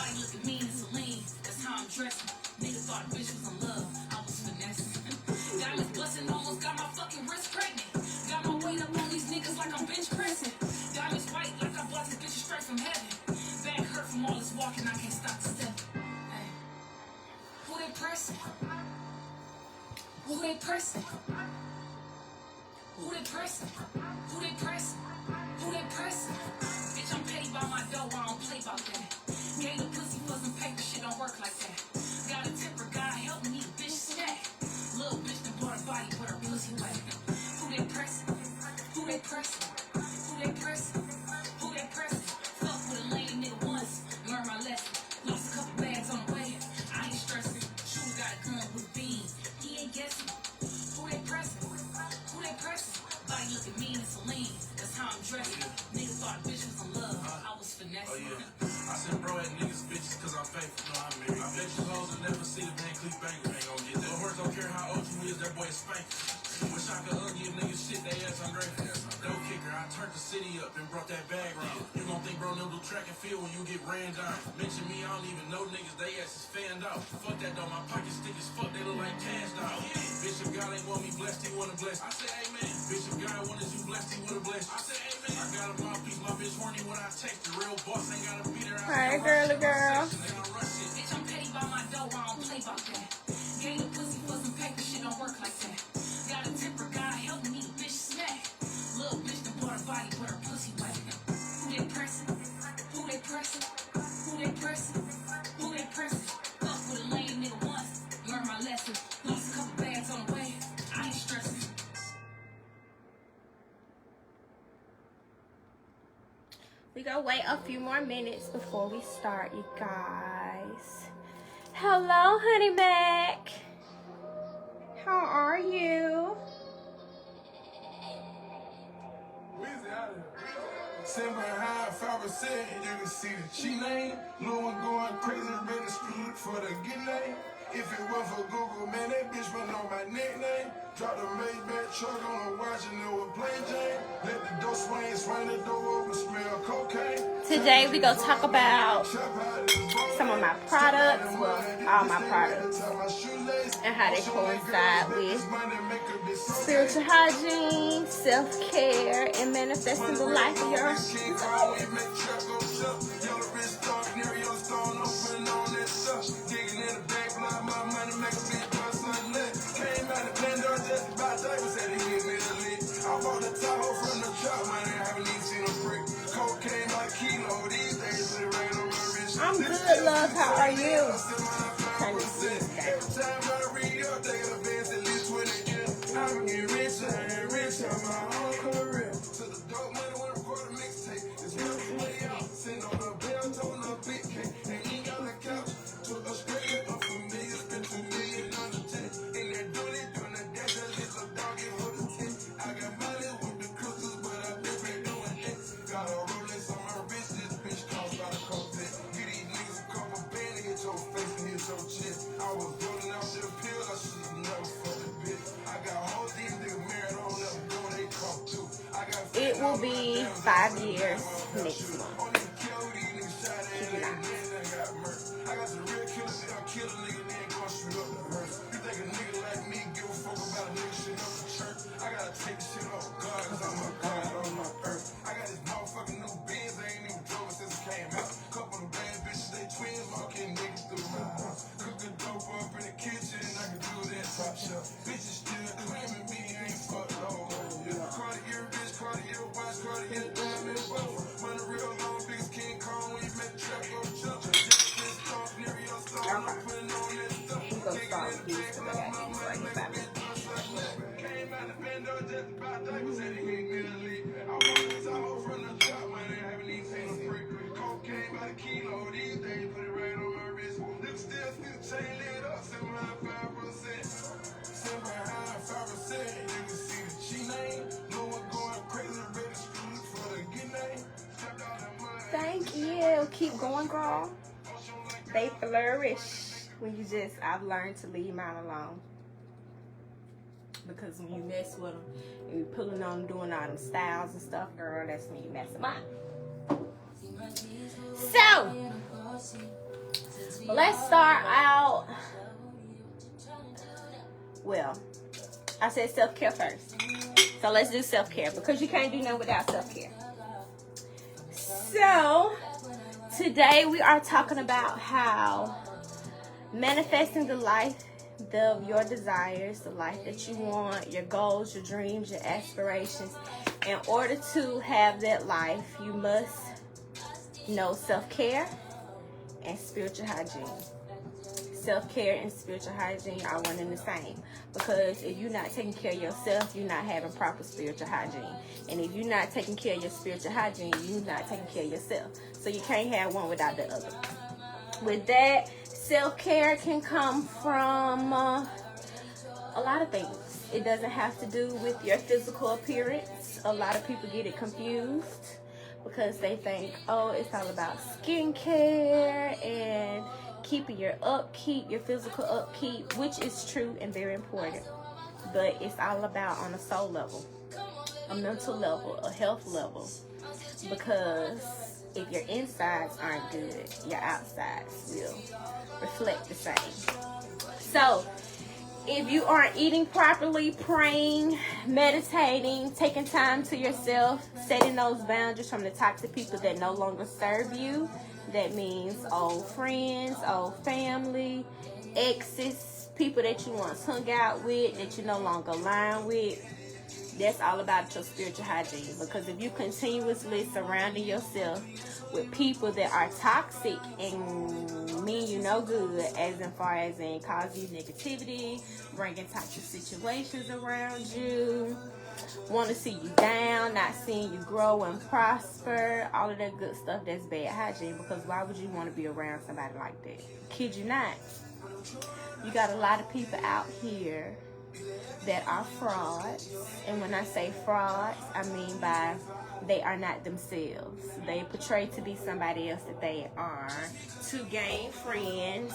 Body looking mean and Celine, that's how I'm dressing. Niggas thought bitch was in love, I was finessing. Diamonds busting, almost got my fucking wrist pregnant. Got my weight up on these niggas like I'm bench pressing. Diamonds white like I bought these bitches straight from heaven. Back hurt from all this walking, I can't stop to step. Hey, who they pressing? Who they pressing? Who they pressing? Who they pressing? Who they pressing? Bitch, I'm paid by my dough, I don't play about that. Gave the pussy for some paper, shit don't work like that. Got a temper, God help me, bitch snack. Little bitch that bought a body, but her pussy wet. Who they pressing? Who they pressing? Who they pressing? Who they pressing? Fuck with a lame nigga once, learn my lesson. Lost a couple bags on the way, I ain't stressing. Shooter got a gun with a beam, he ain't guessing. Who they pressing? Who they pressing? Body looking mean and Celine, that's how I'm dressing. Niggas thought bitch was in love, I was finessing. Oh yeah, I said bro at niggas bitches cause I'm faithful, no I'm married. I bet you hoes will never see the Van Cleef Banger, ain't gon' get that. The horse don't care how old you is, that boy is spanking. Wish I could give niggas shit, they ass I'm grateful. Dope kicker, I turned the city up and brought that bag round. You gon' think bro them do track and field when you get ran down. Mention me, I don't even know niggas, they ass is fanned out. Fuck that though, my pockets thick as fuck, they look like cash down. Bishop God ain't want me blessed, he wanna bless. I say amen. Bishop God wanted you blessed, he wanna bless. I say amen. I got a mouthpiece, my bitch horny when I text. The real boss ain't gotta be there. Hi, girly girl. Bitch, I'm paid by my dough, I don't play about that. Gave the pussy for some paper, shit don't work like that. Got a temper, God help me, bitch smack. Little bitch that bought a body, but her pussy wet. Who they pressing? Who they pressing? Who they pressing? Who they pressing? Fuck with a lame nigga once, learn my lesson. Lost a couple bags on the way, I ain't stressing. We gonna wait a few more minutes before we start, you guys. Hello, honey Mac. How are you? Sitting behind 5%, you can see the cheat lane. No one going crazy, ready street for the get lane. If it wasn't for Google, man, that bitch went on my nickname. Drop the Maybach truck on the watch and it was plain Jane. Let the door swing the door open, smell cocaine. Today we gonna talk about some of my products, well, all my products, and how they coincide with spiritual hygiene, self-care, and manifesting the life of your soul. I bought the Tahoe from the truck, man, I haven't even seen a brick. Cocaine by kilo, these days put it right on my wrist. I'm good, love. How are you? Turn this Every time I read up, they got events at least 20 years. I'm getting richer and richer, my own career. To the dope money when I record a mixtape. It's real way out. Sitting on the bell, on the big cake. And ain't got the couch. Took a straight up for me, spent $2 million on the tent. And they're doing that dance, that little doggy for the tent. I got money with the crystals, but I've been doing it. Got a Rolex on my wrist, this bitch cost by the cocaine. Get these niggas a couple bands, hit your face and hit your chest. I was rolling out the pills, I should've never fucked a bitch. I got hoes, these niggas married on them, doing they come too. It will be 5 years next month. I got some real killers, they'll kill a nigga, they ain't gon' shoot up the hearse. You think a nigga like me give a fuck about a nigga shit up the church? I gotta take this shit off God, cause I'm a God on my earth. I got this motherfucking new Benz, I ain't even drove it since it came out. Couple of bad bitches, they twins, walking niggas through my house. Cooking dope up in the kitchen, I can do that top shelf. Bitches still claiming me, ain't fucked all over. Cartier bitch, Cartier watch, Cartier diamond bow. Run a real long, big King Kong when you make the trap go jump. Thank you. Keep going, girl. They flourish when you just, I've learned to leave mine alone. Because when you mess with them, and you pulling on them, doing all them styles and stuff, girl, that's when you mess them up. So, let's start out. Well, I said self-care first. So let's do self-care because you can't do nothing without self-care. So today we are talking about how manifesting the life of your desires, the life that you want, your goals, your dreams, your aspirations. In order to have that life, you must know self-care and spiritual hygiene. Self-care and spiritual hygiene are one and the same, because if you're not taking care of yourself, you're not having proper spiritual hygiene, and if you're not taking care of your spiritual hygiene, you're not taking care of yourself. So you can't have one without the other. With that, self-care can come from a lot of things. It doesn't have to do with your physical appearance. A lot of people get it confused because they think, oh, it's all about skincare and keeping your upkeep, your physical upkeep, which is true and very important. But it's all about on a soul level, a mental level, a health level. Because if your insides aren't good, your outsides will reflect the same. So if you aren't eating properly, praying, meditating, taking time to yourself, setting those boundaries from the toxic people that no longer serve you, that means old friends, old family, exes, people that you once hung out with, that you no longer align with. That's all about your spiritual hygiene. Because if you continuously surrounding yourself with people that are toxic and mean you no good, as in far as in causing you negativity, bringing toxic situations around you, want to see you down, not seeing you grow and prosper, all of that good stuff, that's bad hygiene. Because why would you want to be around somebody like that? Kid you not. You got a lot of people out here that are frauds. And when I say frauds, I mean by they are not themselves. They portray to be somebody else that they are to gain friends,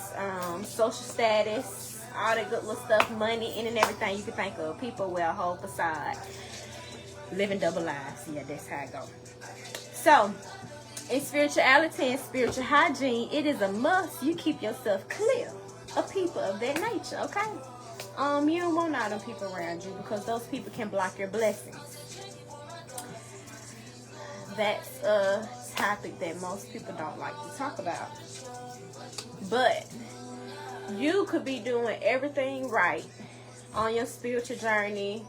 social status, all that good little stuff, money, and everything you can think of. People wear a whole facade, living double lives. Yeah, that's how it goes. So, in spirituality and spiritual hygiene, it is a must you keep yourself clear of people of that nature, okay? You don't want all them people around you because those people can block your blessings. That's a topic that most people don't like to talk about. But you could be doing everything right on your spiritual journey,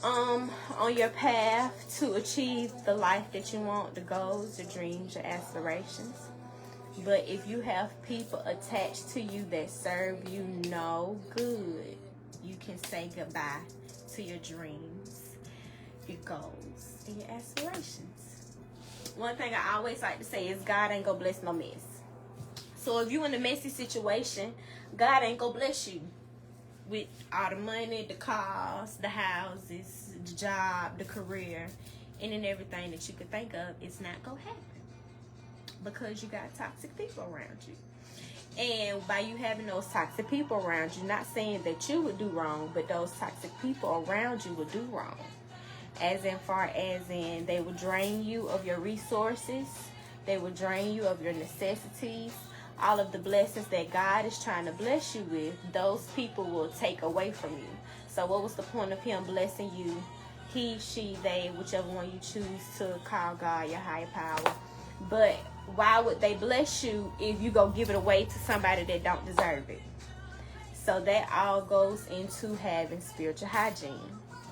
on your path to achieve the life that you want, the goals, the dreams, your aspirations. But if you have people attached to you that serve you no good, you can say goodbye to your dreams, your goals, and your aspirations. One thing I always like to say is God ain't gonna bless no mess. So if you in a messy situation, God ain't gonna bless you with all the money, the cars, the houses, the job, the career, and everything that you could think of. It's not gonna happen. Because you got toxic people around you. And by you having those toxic people around you, not saying that you would do wrong, but those toxic people around you would do wrong. As in far as in they will drain you of your resources. They will drain you of your necessities. All of the blessings that God is trying to bless you with, those people will take away from you. So what was the point of him blessing you? He, she, they, whichever one you choose to call God, your higher power. But why would they bless you if you go give it away to somebody that don't deserve it? So that all goes into having spiritual hygiene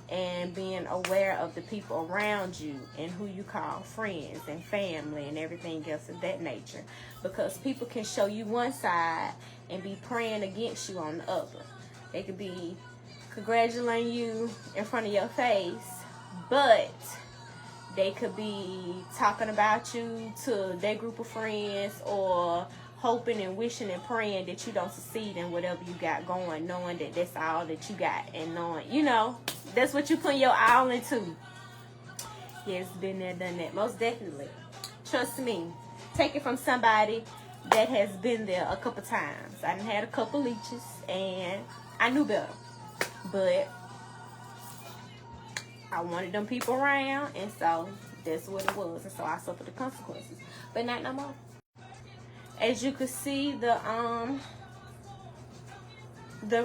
and being aware of the people around you and who you call friends and family and everything else of that nature. Because people can show you one side and be praying against you on the other. They could be congratulating you in front of your face, but they could be talking about you to their group of friends or hoping and wishing and praying that you don't succeed in whatever you got going, knowing that that's all that you got and knowing, that's what you put your all into. Yes, been there, done that. Most definitely. Trust me. Take it from somebody that has been there a couple times. I done had a couple leeches and I knew better. But I wanted them people around, and so that's what it was. And so I suffered the consequences. But not no more. As you can see, the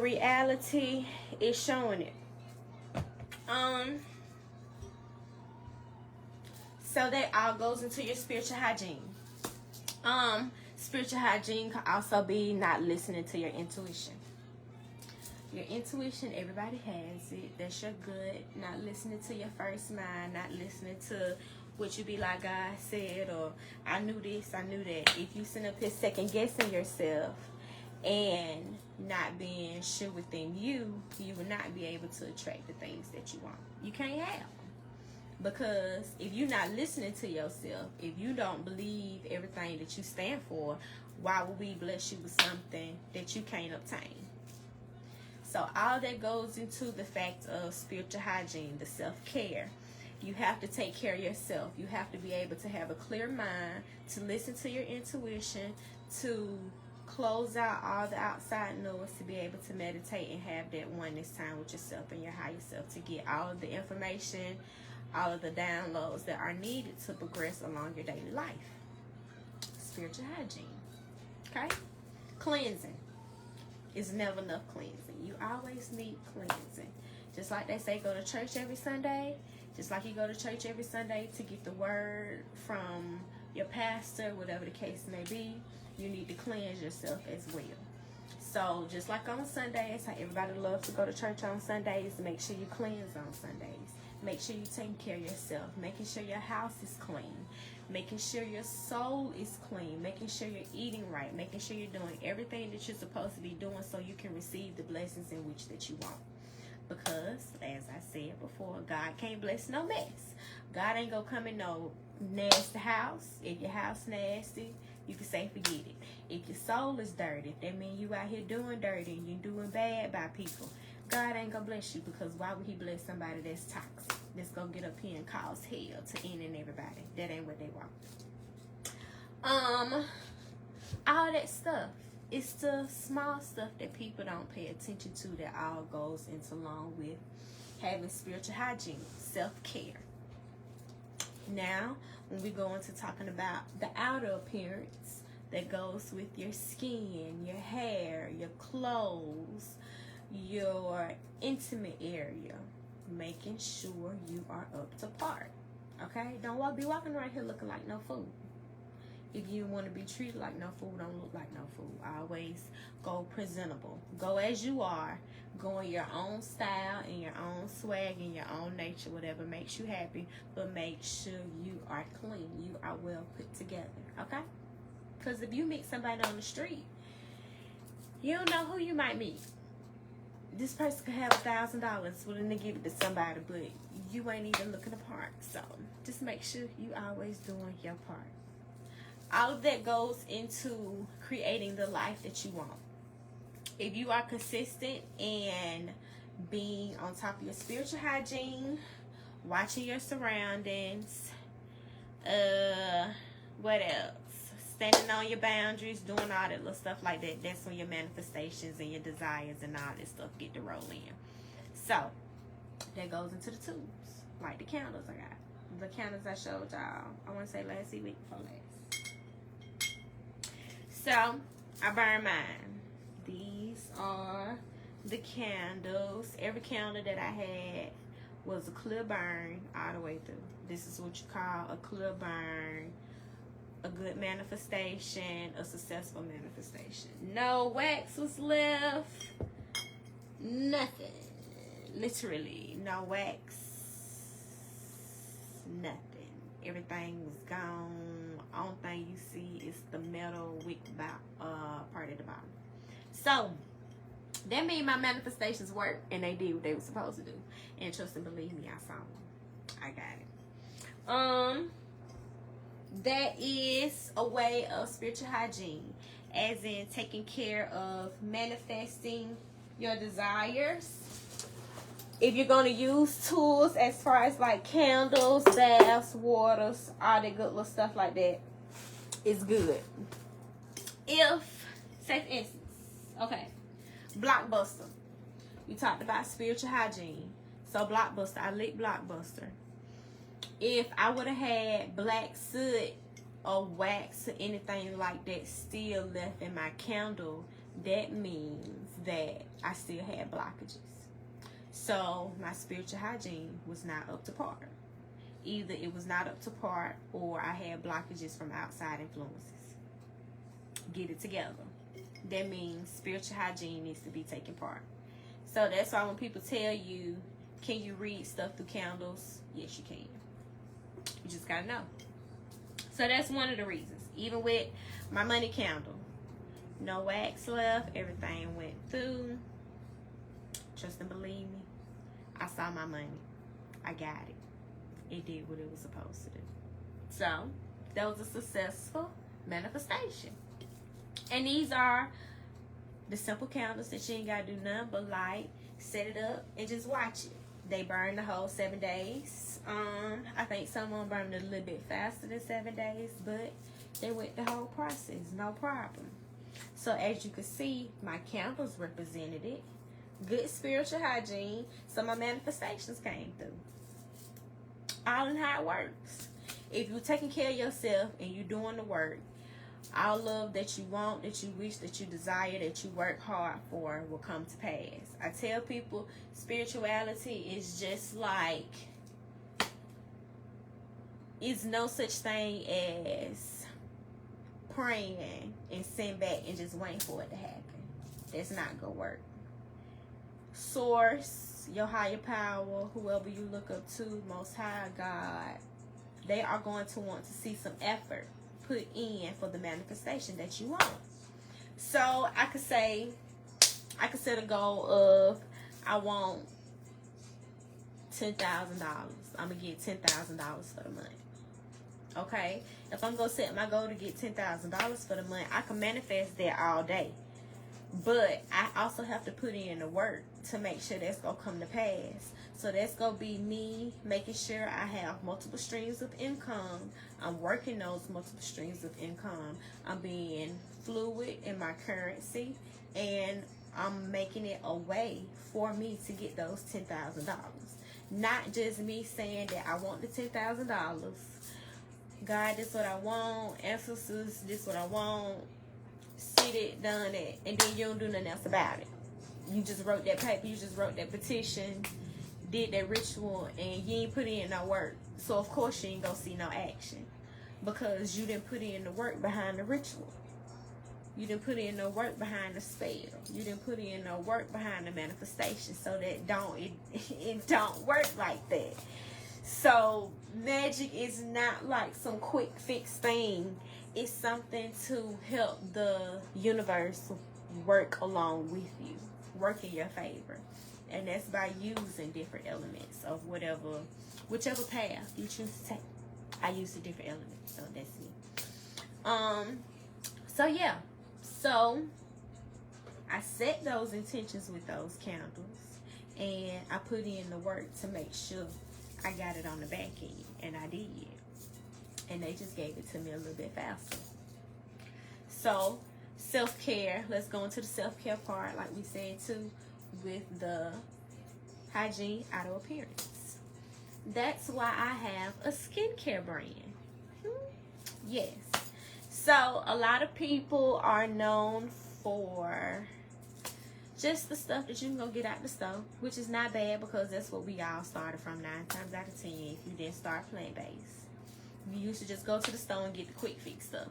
reality is showing it. So that all goes into your spiritual hygiene. Spiritual hygiene can also be not listening to your intuition. Your intuition, everybody has it. That's your gut. Not listening to your first mind. Not listening to what you be like, God said, or I knew this, I knew that. If you sit up here second guessing yourself and not being sure within you, you will not be able to attract the things that you want. You can't have them. Because if you're not listening to yourself, if you don't believe everything that you stand for, why would we bless you with something that you can't obtain? So all that goes into the fact of spiritual hygiene, the self-care. You have to take care of yourself. You have to be able to have a clear mind, to listen to your intuition, to close out all the outside noise, to be able to meditate and have that oneness time with yourself and your higher self, to get all of the information, all of the downloads that are needed to progress along your daily life. Spiritual hygiene. Okay? Cleansing. Is never enough cleansing. You always need cleansing. Just like they say, go to church every Sunday. Just like you go to church every Sunday to get the word from your pastor, whatever the case may be, you need to cleanse yourself as well. So just like on Sundays, how everybody loves to go to church on Sundays, make sure you cleanse on Sundays. Make sure you're taking care of yourself. Making sure your house is clean. Making sure your soul is clean. Making sure you're eating right. Making sure you're doing everything that you're supposed to be doing so you can receive the blessings in which that you want. Because, as I said before, God can't bless no mess. God ain't gonna come in no nasty house. If your house nasty, you can say forget it. If your soul is dirty, that means you out here doing dirty and you doing bad by people. God ain't gonna bless you, because why would he bless somebody that's toxic, that's gonna get up here and cause hell to any and everybody? That ain't what they want. All that stuff, it's the small stuff that people don't pay attention to that all goes into along with having spiritual hygiene, self-care. Now, when we go into talking about the outer appearance that goes with your skin, your hair, your clothes, your intimate area, making sure you are up to par. Okay? Don't be walking around here looking like no fool. If you want to be treated like no fool, don't look like no fool. Always go presentable. Go as you are. Go in your own style, in your own swag, in your own nature, whatever makes you happy. But make sure you are clean. You are well put together. Okay? Because if you meet somebody on the street, you don't know who you might meet. This person could have $1,000 willing to give it to somebody, but you ain't even looking the part. So just make sure you always doing your part. All of that goes into creating the life that you want. If you are consistent in being on top of your spiritual hygiene, watching your surroundings, what else? Standing on your boundaries, doing all that little stuff like that. That's when your manifestations and your desires and all this stuff get to roll in. So, that goes into the tools. Like the candles I got. The candles I showed y'all, I want to say last week before last. So, I burn mine. These are the candles. Every candle that I had was a clear burn all the way through. This is what you call a clear burn. A good manifestation, a successful manifestation. No wax was left. Nothing. Literally, no wax. Nothing. Everything was gone. Only thing you see is the metal wick part at the bottom. So, that means my manifestations worked and they did what they were supposed to do. And trust and believe me, I saw them. I got it. That is a way of spiritual hygiene, as in taking care of manifesting your desires. If you're going to use tools as far as like candles, baths, waters, all that good little stuff like that, it's good. If, say for instance, okay, Blockbuster. We talked about spiritual hygiene. So Blockbuster, I licked Blockbuster. If I would have had black soot or wax or anything like that still left in my candle, that means that I still had blockages. So my spiritual hygiene was not up to par. Either it was not up to par or I had blockages from outside influences. Get it together. That means spiritual hygiene needs to be taken part. So that's why when people tell you, can you read stuff through candles? Yes, you can. You just gotta know. So that's one of the reasons. Even with my money candle, no wax left, everything went through. Trust and believe me, I saw my money. I got it. It did what it was supposed to do. So that was a successful manifestation. And these are the simple candles that you ain't gotta do nothing but light, set it up, and just watch it. They burn the whole 7 days. I think some of them burned a little bit faster than 7 days, but they went the whole process, no problem. So as you can see, my candles represented it. Good spiritual hygiene. So my manifestations came through. All in how it works. If you're taking care of yourself and you're doing the work, all love that you want, that you wish, that you desire, that you work hard for will come to pass. I tell people spirituality is just like, it's no such thing as praying and sitting back and just waiting for it to happen. That's not gonna work. Source, your higher power, whoever you look up to, Most High, God, they are going to want to see some effort put in for the manifestation that you want. So I could set a goal of, I want $10,000. I'm gonna get $10,000 for the month. Okay, if I'm gonna set my goal to get $10,000 for the month, I can manifest that all day. But I also have to put in the work to make sure that's gonna come to pass. So that's gonna be me making sure I have multiple streams of income. I'm working those multiple streams of income. I'm being fluid in my currency, and I'm making it a way for me to get those $10,000. Not just me saying that I want the $10,000. God, this what I want. Ancestors, this what I want. Sit it, done it, and then you don't do nothing else about it. You just wrote that paper, you just wrote that petition, did that ritual, and you ain't put in no work. So of course you ain't gonna see no action, because you didn't put in the work behind the ritual. You didn't put in no work behind the spell. You didn't put in no work behind the manifestation. So that it don't work like that. So magic is not like some quick fix thing. It's something to help the universe work along with you, work in your favor. And that's by using different elements of whichever path you choose to take. I use the different elements, so that's me. So yeah. So I set those intentions with those candles, and I put in the work to make sure I got it on the back end, and I did. And they just gave it to me a little bit faster. So self-care, let's go into the self-care part, like we said too, with the hygiene outer appearance. That's why I have a skincare brand. Yes. So a lot of people are known for just the stuff that you can go get out the store, which is not bad, because that's what we all started from 9 times out of 10 if you didn't start plant-based. You used to just go to the store and get the quick fix stuff.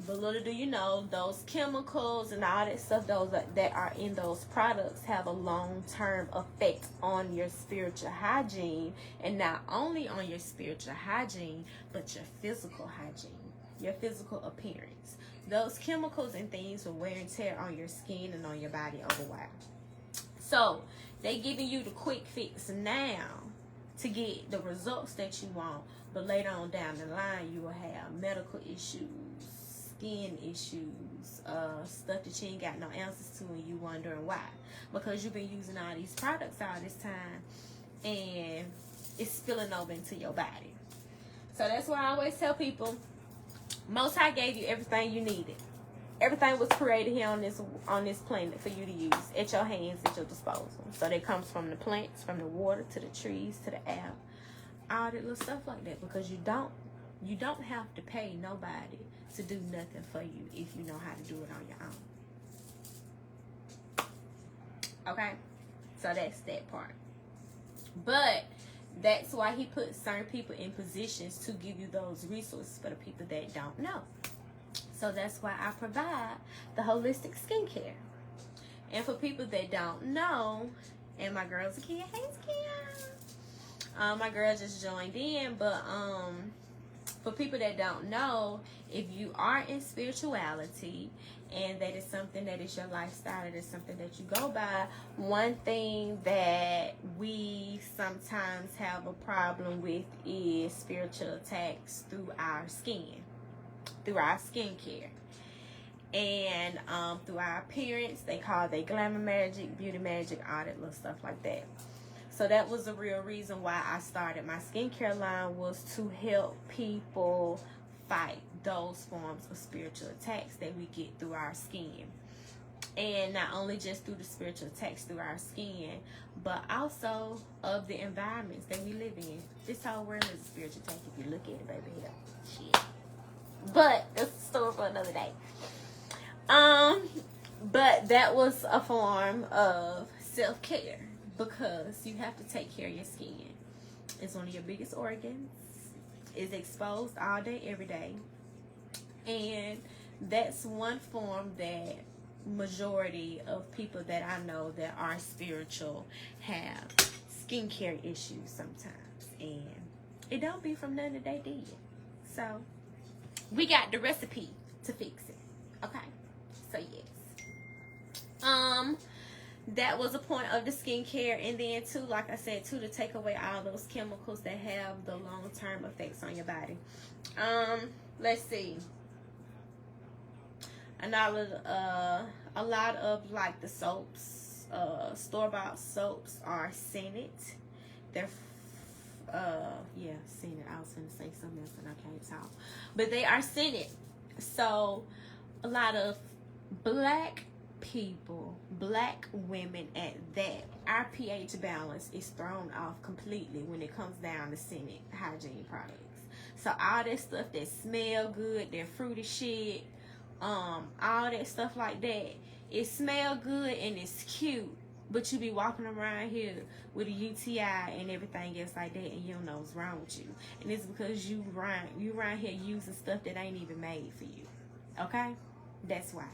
But little do you know, those chemicals and all that stuff, those that are in those products, have a long-term effect on your spiritual hygiene. And not only on your spiritual hygiene, but your physical hygiene, your physical appearance. Those chemicals and things will wear and tear on your skin and on your body over a while. So they giving you the quick fix now to get the results that you want. But later on down the line, you will have medical issues, skin issues, stuff that you ain't got no answers to, and you wondering why. Because you've been using all these products all this time, and it's spilling over into your body. So that's why I always tell people, Most High gave you everything you needed. Everything was created here on this planet for you to use at your hands, at your disposal. So that comes from the plants, from the water, to the trees, to the air, all that little stuff like that, because you don't You don't have to pay nobody to do nothing for you if you know how to do it on your own. Okay? So that's that part. But that's why he put certain people in positions to give you those resources for the people that don't know. So that's why I provide the holistic skincare. And for people that don't know, and my girl's a kid, hey Zakia. My girl just joined in, but for people that don't know, if you are in spirituality and that is something that is your lifestyle, it is something that you go by, one thing that we sometimes have a problem with is spiritual attacks through our skin, through our skincare. And through our appearance, they call it glamour magic, beauty magic, all that little stuff like that. So that was the real reason why I started my skincare line, was to help people fight those forms of spiritual attacks that we get through our skin. And not only just through the spiritual attacks through our skin, but also of the environments that we live in. This whole world is a spiritual attack if you look at it, baby. Yeah. Shit. But it's a story for another day. But that was a form of self-care, because you have to take care of your skin. It's one of your biggest organs. It's exposed all day, every day. And that's one form that majority of people that I know that are spiritual have skincare issues sometimes. And it don't be from nothing that they did. So we got the recipe to fix it. Okay. So yes. That was a point of the skincare. And then too, like I said, too, to take away all those chemicals that have the long-term effects on your body. Let's see. A lot of like the soaps, store-bought soaps are scented. They're scented. I was gonna say something else and I can't talk. But they are scented. So a lot of black people, black women at that, our pH balance is thrown off completely when it comes down to scented hygiene products. So all that stuff that smell good, that fruity shit, all that stuff like that, it smell good and it's cute, but you be walking around here with a UTI and everything else like that, and you don't know what's wrong with you. And it's because you around here using stuff that ain't even made for you. Okay? That's why.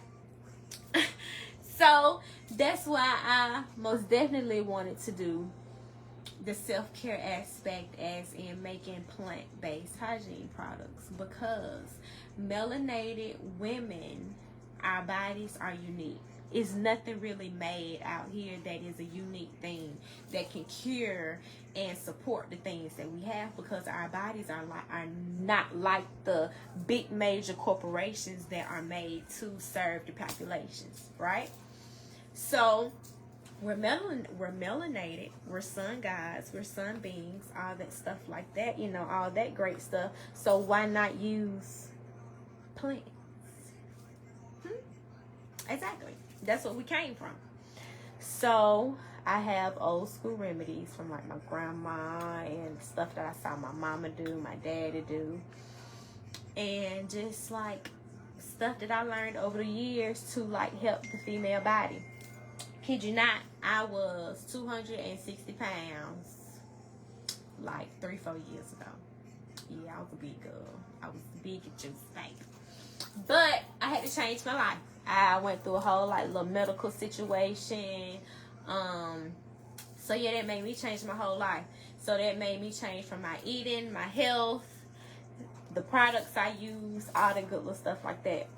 So that's why I most definitely wanted to do the self-care aspect, as in making plant-based hygiene products, because melanated women, our bodies are unique. It's nothing really made out here that is a unique thing that can cure and support the things that we have, because our bodies are not like the big major corporations that are made to serve the populations, right? So we're melanated, we're sun gods, we're sun beings, all that stuff like that, all that great stuff. So why not use plants? Exactly. That's what we came from. So I have old school remedies from like my grandma and stuff that I saw my mama do, my daddy do, and just like stuff that I learned over the years to like help the female body. Kid you not, I was 260 pounds like 3-4 years ago. Yeah, I was a big girl. I was big and juicy, baby. But I had to change my life. I went through a whole like little medical situation. So yeah, that made me change my whole life. So that made me change from my eating, my health, the products I use, all the good little stuff like that.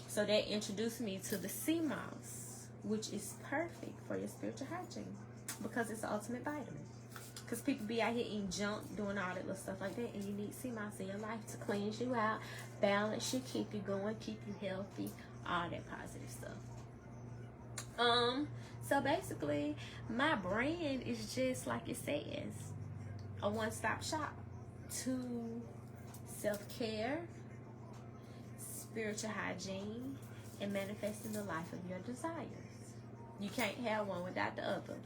So that introduced me to the sea moss, which is perfect for your spiritual hygiene, because it's the ultimate vitamin. Because people be out here eating junk, doing all that little stuff like that, and you need sea moss in your life to cleanse you out, balance you, keep you going, keep you healthy, all that positive stuff. So basically, my brand is just like it says, a one-stop shop to self-care, spiritual hygiene, and manifesting the life of your desires. You can't have one without the other.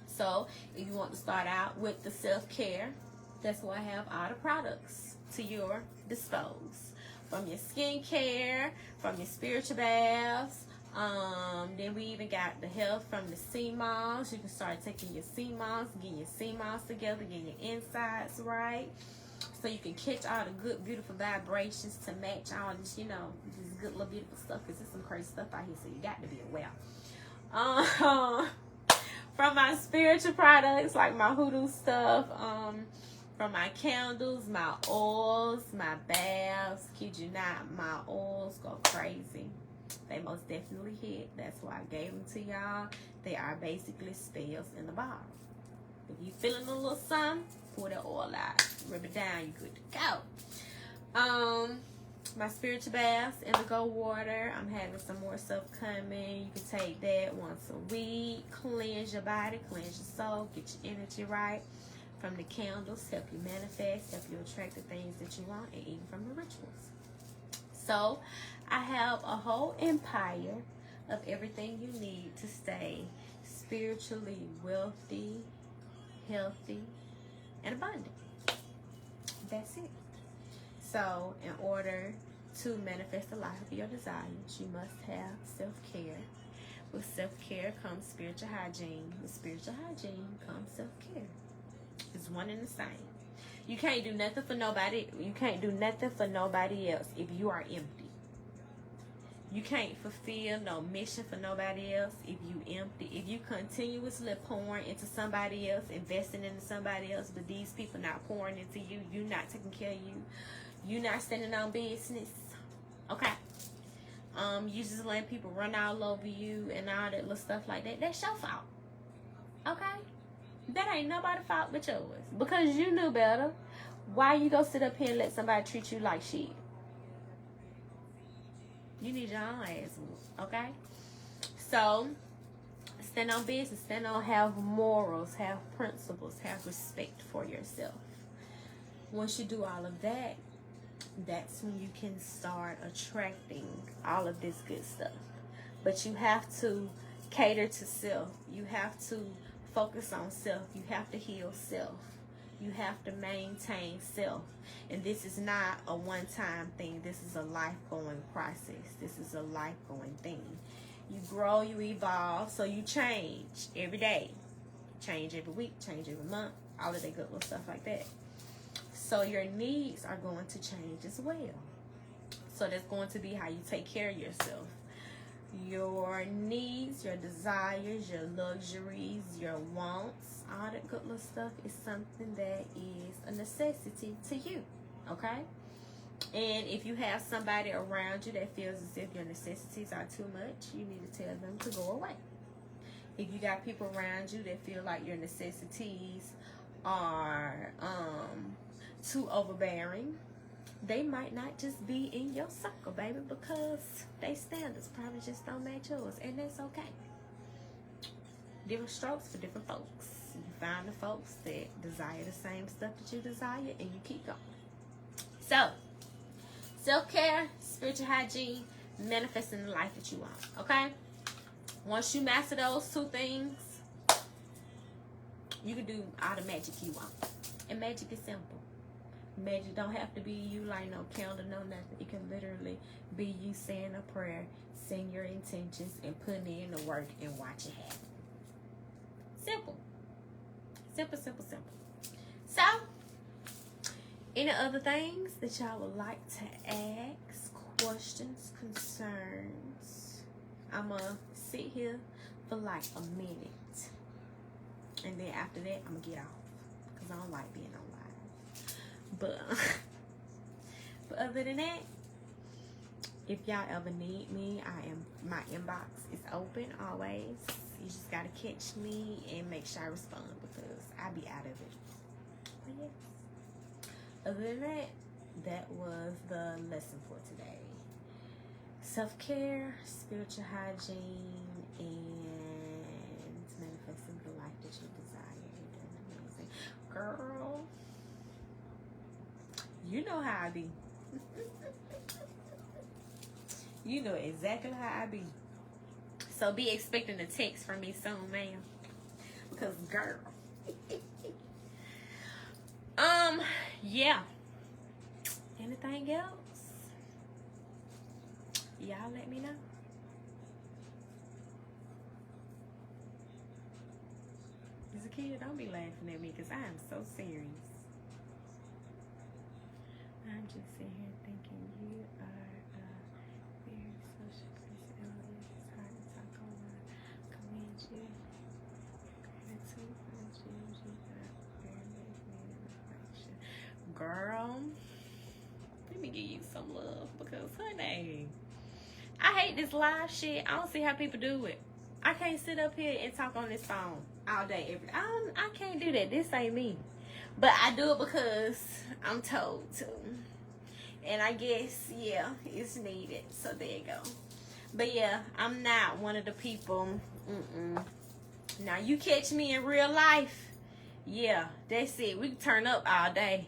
So if you want to start out with the self-care, that's why I have all the products to your disposal. From your skincare, from your spiritual baths. Then we even got the health from the sea moss. You can start taking your sea moss, getting your sea moss together, getting your insides right. So you can catch all the good, beautiful vibrations to match all this, you know, this good little beautiful stuff. Because there's some crazy stuff out here, so you got to be aware. From my spiritual products, like my hoodoo stuff, from my candles, my oils, my baths. Kid you not, my oils go crazy. They most definitely hit. That's why I gave them to y'all. They are basically spells in the bottle. If you feeling a little something, pour the oil out. Rub it down, you good to go. My spiritual baths, indigo water. I'm having some more stuff coming. You can take that once a week. Cleanse your body, cleanse your soul, get your energy right. From the candles, help you manifest, help you attract the things that you want, and even from the rituals. So, I have a whole empire of everything you need to stay spiritually wealthy, healthy, and abundant. That's it. So, in order to manifest the life of your desires, you must have self-care. With self-care comes spiritual hygiene. With spiritual hygiene comes self-care. It's one and the same. You can't do nothing for nobody. You can't do nothing for nobody else if you are empty. You can't fulfill no mission for nobody else if you empty. If you continuously pouring into somebody else, investing into somebody else, but these people not pouring into you, you not taking care of you, you not standing on business. Okay. You just letting people run all over you and all that little stuff like that. That's your fault. Okay? That ain't nobody's fault but yours. Because you knew better. Why you go sit up here and let somebody treat you like shit? You need your own ass whooped, okay? So, stand on business. Stand on, have morals, have principles, have respect for yourself. Once you do all of that, that's when you can start attracting all of this good stuff. But you have to cater to self. You have to focus on self. You have to heal self. You have to maintain self. And this is not a one-time thing. This is a life-going process. This is a life-going thing. You grow, you evolve, so you change every day. Change every week, change every month, all of that good little stuff like that. So your needs are going to change as well. So that's going to be how you take care of yourself. Your needs, your desires, your luxuries, your wants, all that good little stuff is something that is a necessity to you, okay? And if you have somebody around you that feels as if your necessities are too much, you need to tell them to go away. If you got people around you that feel like your necessities are too overbearing, they might not just be in your circle, baby, because they standards probably just don't match yours, and that's okay. Different strokes for different folks. You find the folks that desire the same stuff that you desire, and you keep going. So, self-care, spiritual hygiene, manifesting the life that you want, okay? Once you master those two things, you can do all the magic you want. And magic is simple. Magic don't have to be you like no candle, no nothing. It can literally be you saying a prayer, saying your intentions, and putting in the work and watch it happen. Simple. Simple, simple, simple. So, any other things that y'all would like to ask, questions, concerns? I'm going to sit here for like a minute. And then after that, I'm going to get off. Because I don't like being on live. But other than that, if y'all ever need me, my inbox is open always. You just gotta catch me and make sure I respond because I be out of it. But yes. Other than that, that was the lesson for today. Self-care, spiritual hygiene, and manifesting the life that you desire. You're doing amazing. Girl, you know how I be. You know exactly how I be. So be expecting a text from me soon, ma'am. Because, girl. Yeah. anything else, y'all let me know. As a kid, don't be laughing at me because I am so serious. I'm just sitting here thinking you are a very social personality. It's hard to talk online. Commend you. Gratitude for the change you got. Very much made a reflection. Girl, let me give you some love because, honey, I hate this live shit. I don't see how people do it. I can't sit up here and talk on this phone all day, every day. I can't do that. This ain't me. But I do it because I'm told to. And I guess, yeah, it's needed. So there you go. But yeah, I'm not one of the people. Now, you catch me in real life. Yeah, that's it. We can turn up all day.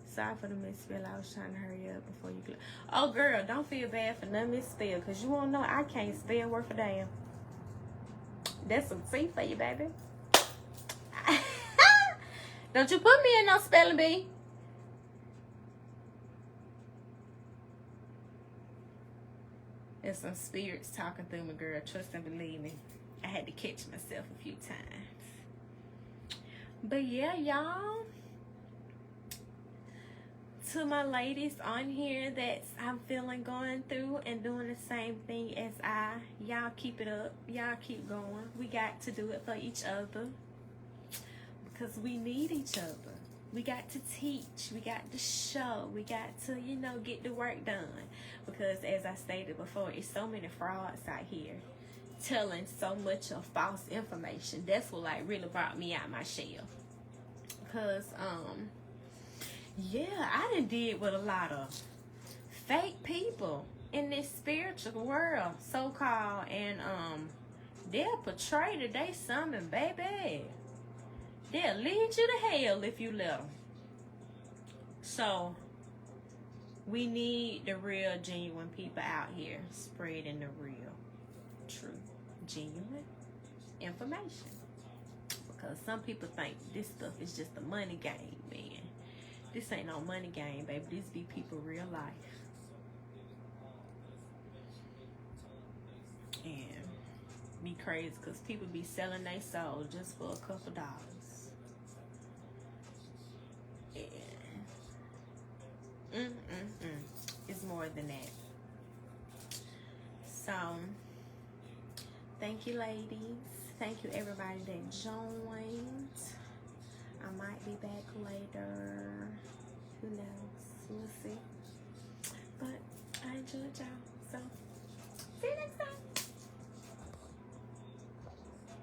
Sorry for the misspell. I was trying to hurry up before you go. Oh, girl, don't feel bad for no misspell. Because you won't know I can't spell worth a damn. That's some tea for you, baby. Don't you put me in no spelling bee. There's some spirits talking through me, girl. Trust and believe me. I had to catch myself a few times. But yeah, y'all. To my ladies on here that I'm feeling going through and doing the same thing as y'all keep it up. Y'all keep going. We got to do it for each other. Because we need each other. We got to teach. We got to show. We got to, you know, get the work done. Because as I stated before, it's so many frauds out here telling so much of false information. That's what like really brought me out my shell. Because, yeah, I done did with a lot of fake people in this spiritual world, so-called. And, they'll portray that they something, baby. They'll lead you to hell if you let them. So, we need the real, genuine people out here spreading the real, true, genuine information. Because some people think this stuff is just a money game, man. This ain't no money game, baby. This be people real life. And be crazy because people be selling their soul just for a couple dollars. It's more than that. So, thank you, ladies. Thank you, everybody that joined. I might be back later. Who knows? We'll see.